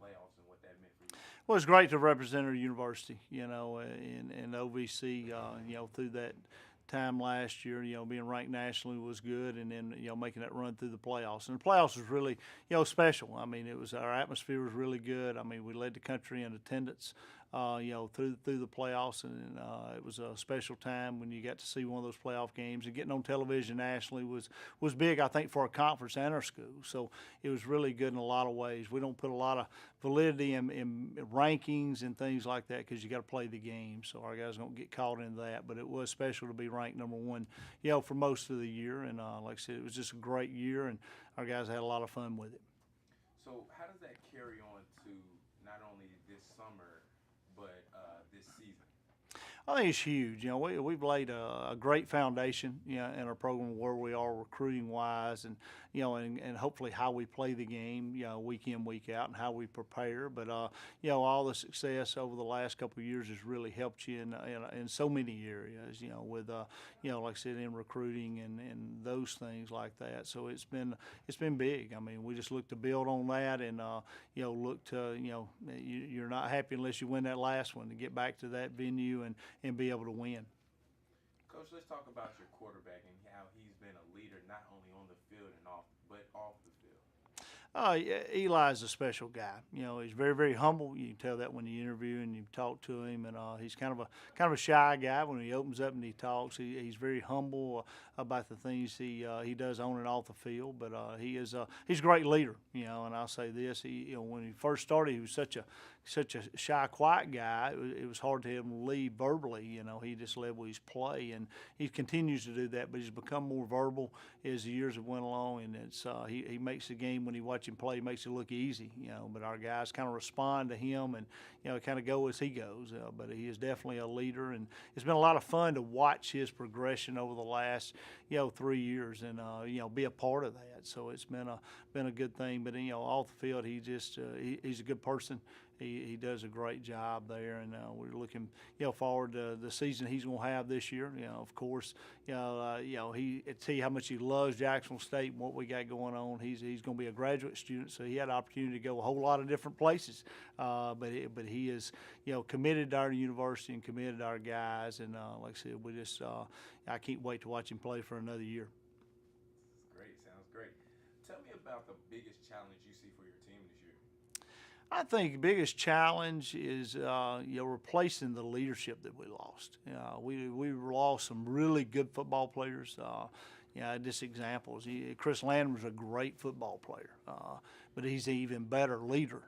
playoffs and what that meant for you. Well, it's great to represent our university, in OVC, through that time last year, being ranked nationally was good, and then, making that run through the playoffs. And the playoffs was really, special. I mean, our atmosphere was really good. I mean, we led the country in attendance, through the playoffs, and it was a special time when you got to see one of those playoff games, and getting on television nationally was big, I think, for our conference and our school. So it was really good in a lot of ways. We don't put a lot of validity in rankings and things like that because you got to play the game, so our guys don't get caught in that. But it was special to be ranked number one, for most of the year. And like I said, it was just a great year, and our guys had a lot of fun with it. So how does that carry on to not only this summer, but this season? I think it's huge. We've laid a great foundation, in our program where we are recruiting wise, and and hopefully how we play the game, week in, week out, and how we prepare. But all the success over the last couple of years has really helped you in so many areas. With like I said, in recruiting and those things like that. So it's been big. I mean, we just look to build on that, and look to you're not happy unless you win that last one, to get back to that venue and be able to win. Coach, let's talk about your quarterback and how he's been a leader not only on the field and off, but off the field. Eli's a special guy. He's very, very humble. You can tell that when you interview and you talk to him, and he's kind of a shy guy. When he opens up and he talks, he's very humble about the things he does on and off the field. But he's a great leader. And I'll say this: when he first started, he was such a shy, quiet guy. It was hard to him lead verbally. He just led with his play, and he continues to do that. But he's become more verbal as the years have went along, and it's he makes the game, when he watch him play, makes it look easy. But our guys kind of respond to him, and kind of go as he goes. But he is definitely a leader, and it's been a lot of fun to watch his progression over the last 3 years, and be a part of that. So it's been a good thing. But off the field, he's a good person. He does a great job there, and we're looking forward to the season he's going to have this year. Of course, he see how much he loves Jacksonville State and what we got going on. He's going to be a graduate student, so he had an opportunity to go a whole lot of different places. But he is committed to our university and committed to our guys, and like I said, we just I can't wait to watch him play for another year. Great, sounds great. Tell me about the biggest challenge you see for your team this year. I think the biggest challenge is replacing the leadership that we lost. We lost some really good football players. Just examples. Chris Landon was a great football player, but he's an even better leader.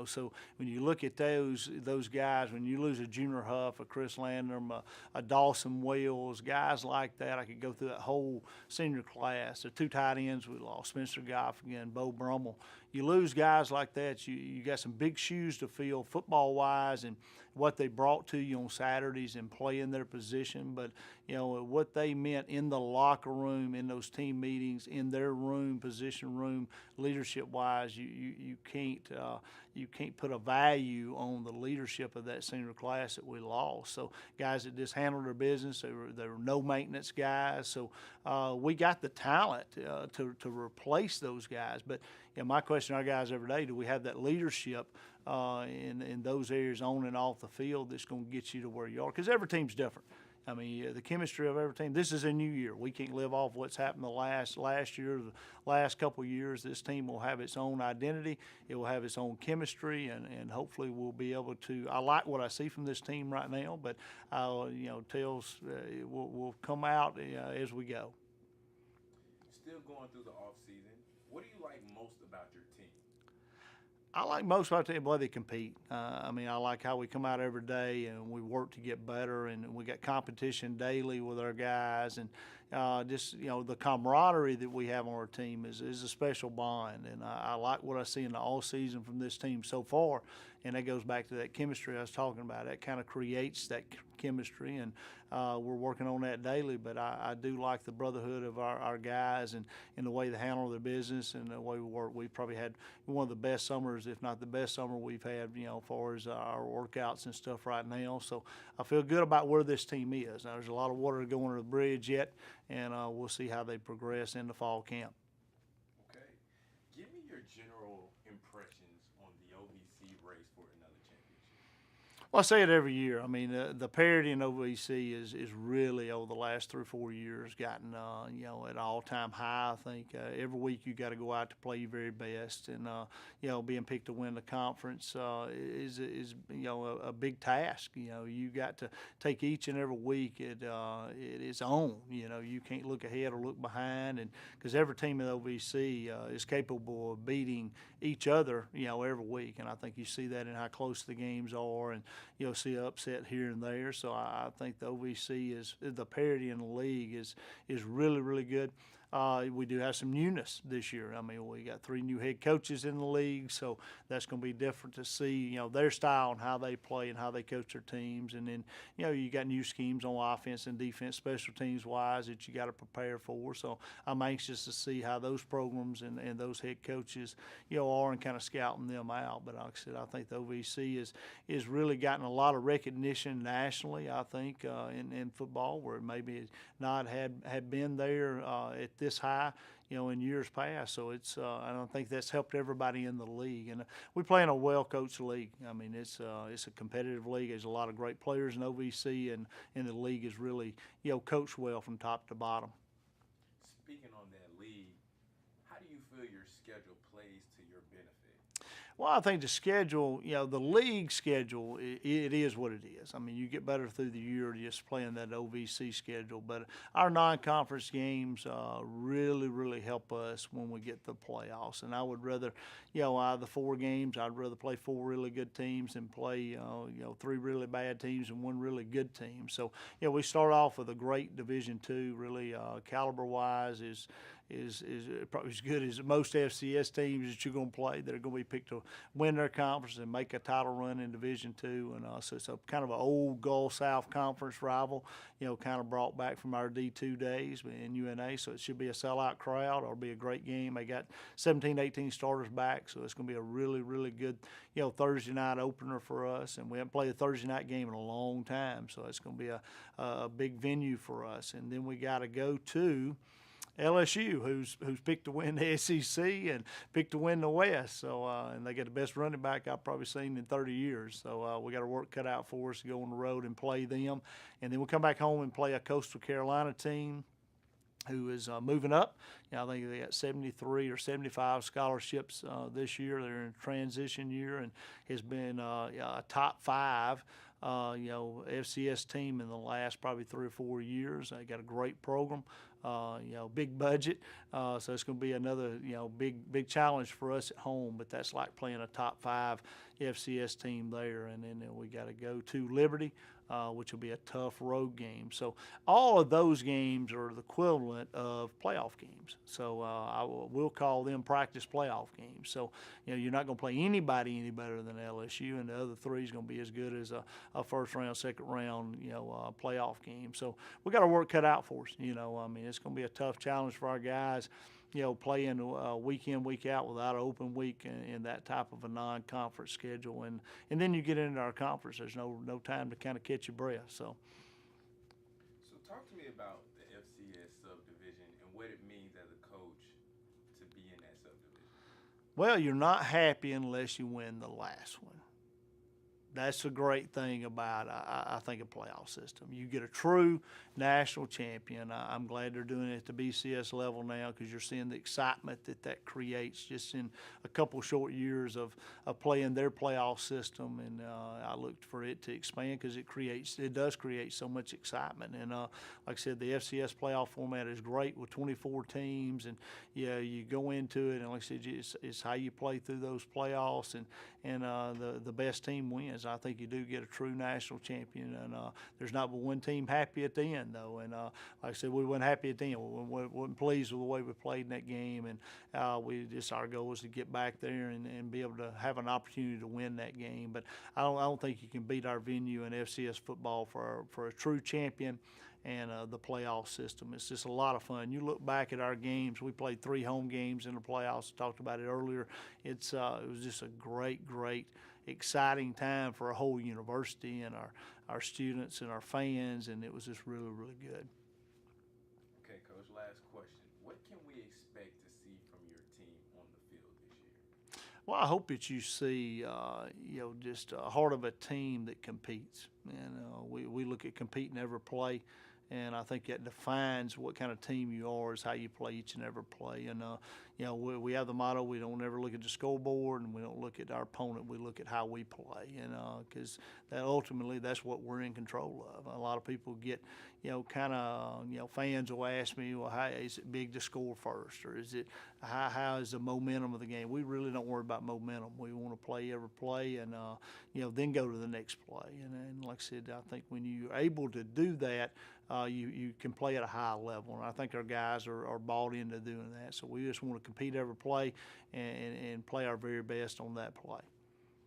So when you look at those guys, when you lose a Junior Huff, a Chris Landon, a Dawson Wells, guys like that, I could go through that whole senior class. The two tight ends we lost, Spencer Goff and Bo Brummel. You lose guys like that, you got some big shoes to fill football-wise, and what they brought to you on Saturdays and playing their position. But what they meant in the locker room, in those team meetings, in their room, position room, leadership-wise, you can't put a value on the leadership of that senior class that we lost. So guys that just handled their business, they were no maintenance guys. So we got the talent to replace those guys. But my question to our guys every day: do we have that leadership in those areas on and off the field that's going to get you to where you are? Because every team's different. I mean, the chemistry of every team. This is a new year. We can't live off what's happened the last year, the last couple of years. This team will have its own identity. It will have its own chemistry, and hopefully we'll be able to. I like what I see from this team right now, but tells we'll come out as we go. Still going through the off season. What do you like most about your team? I like most about the way they compete. I mean, I like how we come out every day and we work to get better, and we got competition daily with our guys, and just the camaraderie that we have on our team is a special bond, and I like what I see in the all season from this team so far, and that goes back to that chemistry I was talking about. That kind of creates that chemistry, and we're working on that daily. But I do like the brotherhood of our guys, and the way they handle their business and the way we work. We probably had one of the best summers, if not the best summer we've had, as far as our workouts and stuff right now. So I feel good about where this team is. Now, there's a lot of water to go under the bridge yet, and we'll see how they progress in the fall camp. Okay. Give me your general impressions on the OVC race for another championship? Well, I say it every year. I mean, the parity in OVC is really over the last 3 or 4 years gotten at an all-time high. I think every week you got to go out to play your very best, and being picked to win the conference is a big task. You got to take each and every week it is on. You can't look ahead or look behind, and because every team in the OVC is capable of beating each other every week, and I think you see that in how close the games are, and see an upset here and there. So I think the OVC the parity in the league is really, really good. We do have some newness this year. I mean, we got 3 new head coaches in the league, so that's going to be different to see, their style and how they play and how they coach their teams. And then, you got new schemes on offense and defense, special teams wise that you got to prepare for. So I'm anxious to see how those programs and those head coaches, are and kind of scouting them out. But like I said, I think the OVC is really gotten a lot of recognition nationally, I think, in football, where maybe not had been there at this high, in years past. So it's I don't think that's helped everybody in the league. And we play in a well-coached league. I mean, it's a competitive league. There's a lot of great players in OVC, and the league is really coached well from top to bottom. Speaking on that league, how do you feel your schedule plays to your benefit? Well, I think the schedule, the league schedule, it is what it is. I mean, you get better through the year just playing that OVC schedule. But our non-conference games really, really help us when we get the playoffs. And I would rather, out of the 4 games, I'd rather play 4 really good teams than play, 3 really bad teams and 1 really good team. So, we start off with a great Division II, really caliber-wise is probably as good as most FCS teams that you're going to play that are going to be picked to win their conference and make a title run in Division II. And so it's a kind of an old Gulf South Conference rival, kind of brought back from our D2 days in UNA. So it should be a sellout crowd. It'll be a great game. They got 17, 18 starters back, so it's going to be a really, really good, Thursday night opener for us. And we haven't played a Thursday night game in a long time, so it's going to be a big venue for us. And then we got to go to LSU, who's picked to win the SEC and picked to win the West. So and they got the best running back I've probably seen in 30 years. So we got our work cut out for us to go on the road and play them. And then we'll come back home and play a Coastal Carolina team who is moving up. I think they got 73 or 75 scholarships this year. They're in a transition year and has been a top 5 FCS team in the last probably 3 or 4 years. They got a great program, big budget. So it's going to be another, big challenge for us at home. But that's like playing a top 5 FCS team there. And then we got to go to Liberty, which will be a tough road game. So all of those games are the equivalent of playoff games. So we'll call them practice playoff games. So, you're not going to play anybody any better than LSU, and the other 3 is going to be as good as a first round, second round, playoff game. So we got our work cut out for us. I mean, it's going to be a tough challenge for our guys. Playing week in, week out without an open week in that type of a non-conference schedule. And then you get into our conference, there's no time to kind of catch your breath. So talk to me about the FCS subdivision and what it means as a coach to be in that subdivision. Well, you're not happy unless you win the last one. That's the great thing about, I think, a playoff system. You get a true national champion. I'm glad they're doing it at the BCS level now because you're seeing the excitement that creates just in a couple short years of playing their playoff system. And I looked for it to expand because it does create so much excitement. And like I said, the FCS playoff format is great with 24 teams. And, you go into it, and like I said, it's how you play through those playoffs, and the best team wins. I think you do get a true national champion, and there's not but one team happy at the end, though. And like I said, we weren't happy at the end. We weren't pleased with the way we played in that game, and our goal was to get back there and be able to have an opportunity to win that game. But I don't think you can beat our venue in FCS football for a true champion. And the playoff system. It's just a lot of fun. You look back at our games. We played 3 home games in the playoffs. I talked about it earlier. It was just a great, exciting time for a whole university and our students and our fans, and it was just really, really good. Okay, Coach, last question. What can we expect to see from your team on the field this year? Well, I hope that you see, just a heart of a team that competes. And we look at competing every play, and I think that defines what kind of team you are is how you play each and every play. And we have the motto: we don't ever look at the scoreboard, and we don't look at our opponent. We look at how we play, and because that ultimately that's what we're in control of. A lot of people get, fans will ask me, well, how is it big to score first, or is it how is the momentum of the game? We really don't worry about momentum. We want to play every play, and then go to the next play. And like I said, I think when you're able to do that, you can play at a high level, and I think our guys are bought into doing that. So we just want to compete every play and play our very best on that play.